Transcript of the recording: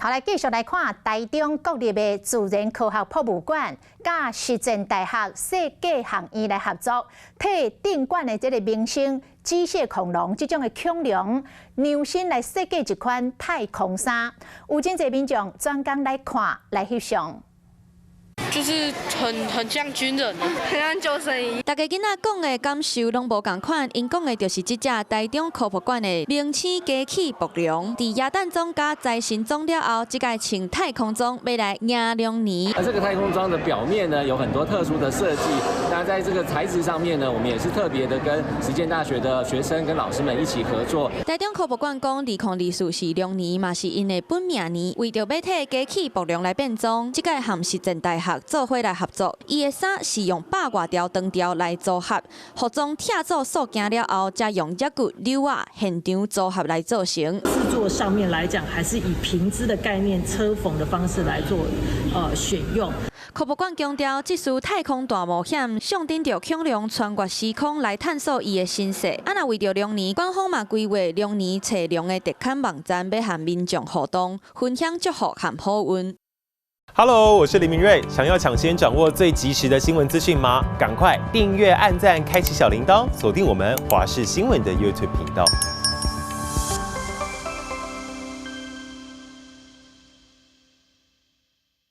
好，来继续来看台中国立的自然科学博物馆，甲实践大学设计学院来合作，替定馆的这个明星机械恐龙这种的恐龙量身来设计一款太空衫，有真侪民众专工来看来翕相。 就是很像军人的，很像救生衣。大家囡仔讲的感受拢无共款，因讲的就是这只台中科博馆的明星机器博龙，伫亚弹装甲在新装了后，即个穿太空装要来迎龙年。而这个太空装的表面呢，有很多特殊的设计。那在这个材质上面呢，我们也是特别的跟实践大学的学生跟老师们一起合作。台中科博馆讲2024是龙年，嘛是因的本命年，为着要替机器博龙来变装，即个和实践大学 做伙来合作，伊的衫是用100多条长条来组合，服装贴做塑件了后，再用热骨柳啊现场组合来造成。制作上面来讲，还是以平织的概念、车缝的方式来做选用。科博馆强调，这次太空大冒险，象征着恐龙穿越时空来探索伊的身世。啊，那为着龙年，官方嘛规划龙年找龙的特刊网站，要和民众互动，分享祝福和好运。 Hello， 我是林明瑞。想要抢先掌握最及时的新闻资讯吗？赶快订阅、按赞、开启小铃铛，锁定我们华视新闻的 YouTube 频道。